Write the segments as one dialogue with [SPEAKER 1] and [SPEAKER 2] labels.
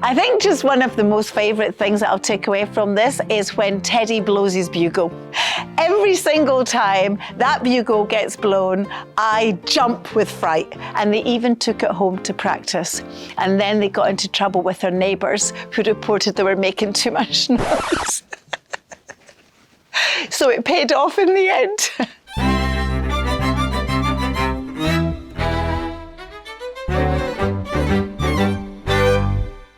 [SPEAKER 1] I think just one of the most favourite things that I'll take away from this is when Teddy blows his bugle. Every single time that bugle gets blown, I jump with fright. And they even took it home to practice. And then they got into trouble with their neighbours who reported they were making too much noise. So it paid off in the end.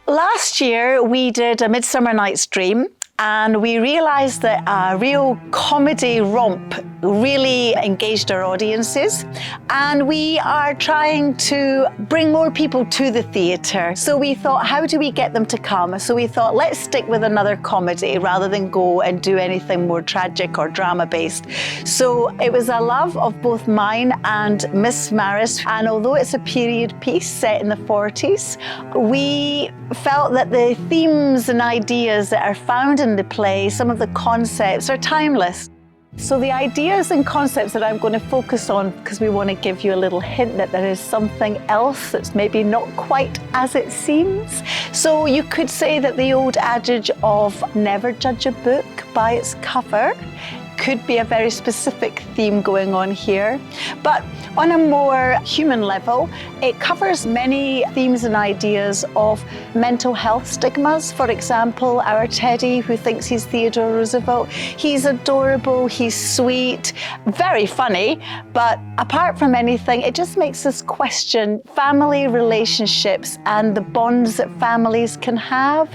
[SPEAKER 1] Last year, we did a Midsummer Night's Dream, and we realised that a real comedy romp really engaged our audiences, and we are trying to bring more people to the theatre. So we thought, how do we get them to come? So we thought, let's stick with another comedy rather than go and do anything more tragic or drama-based. So it was a love of both mine and Miss Maris, and although it's a period piece set in the 40s, we felt that the themes and ideas that are found in the play, some of the concepts, are timeless. So the ideas and concepts that I'm going to focus on, because we want to give you a little hint that there is something else that's maybe not quite as it seems. So you could say that the old adage of never judge a book by its cover could be a very specific theme going on here. But on a more human level, it covers many themes and ideas of mental health stigmas. For example, our Teddy, who thinks he's Theodore Roosevelt, he's adorable, he's sweet, very funny, but apart from anything, it just makes us question family relationships and the bonds that families can have.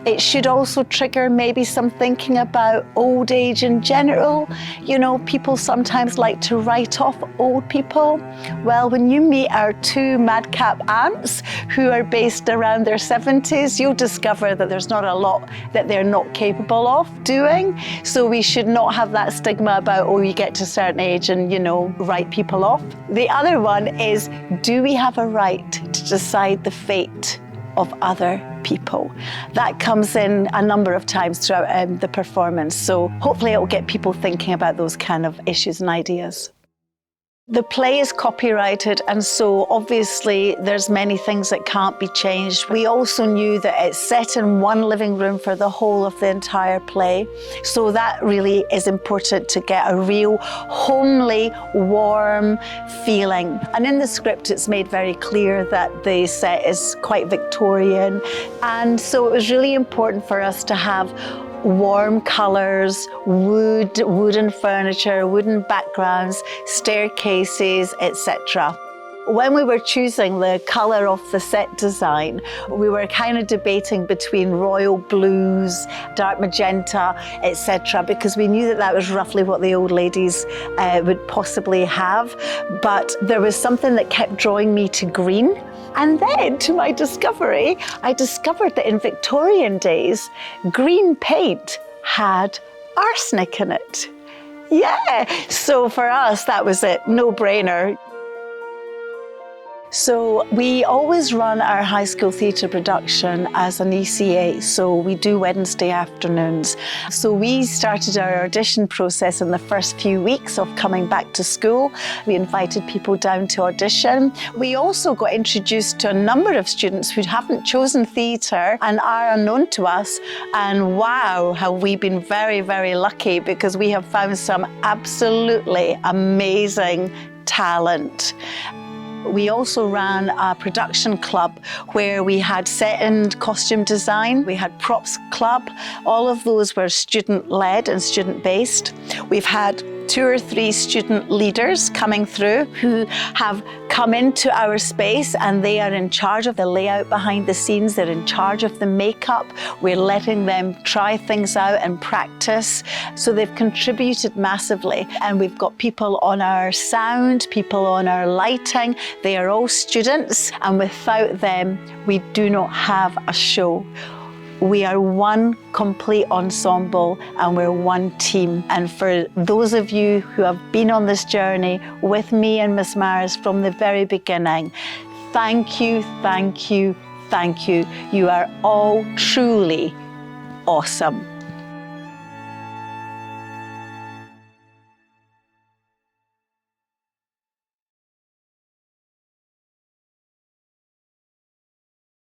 [SPEAKER 1] It should also trigger maybe some thinking about old age in general. You know, people sometimes like to write off old people. Well, when you meet our two madcap aunts who are based around their 70s, you'll discover that there's not a lot that they're not capable of doing. So we should not have that stigma about, oh, you get to a certain age and, you know, write people off. The other one is, do we have a right to decide the fate of other people? That comes in a number of times throughout the performance. So hopefully it will get people thinking about those kind of issues and ideas. The play is copyrighted, and so obviously there's many things that can't be changed. We also knew that it's set in one living room for the whole of the entire play. So that really is important to get a real homely, warm feeling. And in the script, it's made very clear that the set is quite Victorian. And so it was really important for us to have warm colours, wooden furniture, wooden backgrounds, staircases, etc. When we were choosing the colour of the set design, we were kind of debating between royal blues, dark magenta, etc., because we knew that that was roughly what the old ladies would possibly have. But there was something that kept drawing me to green. And then, to my discovery, I discovered that in Victorian days, green paint had arsenic in it. Yeah, so for us, that was it, no-brainer. So we always run our high school theatre production as an ECA, so we do Wednesday afternoons. So we started our audition process in the first few weeks of coming back to school. We invited people down to audition. We also got introduced to a number of students who haven't chosen theatre and are unknown to us. And wow, have we been very, very lucky, because we have found some absolutely amazing talent. We also ran a production club where we had set and costume design, we had props club. All of those were student-led and student-based. We've had 2 or 3 student leaders coming through who have come into our space, and they are in charge of the layout behind the scenes. They're in charge of the makeup. We're letting them try things out and practice. So they've contributed massively. And we've got people on our sound, people on our lighting. They are all students, and without them, we do not have a show. We are one complete ensemble, and we're one team. And for those of you who have been on this journey with me and Miss Maris from the very beginning, thank you, thank you, thank you. You are all truly awesome.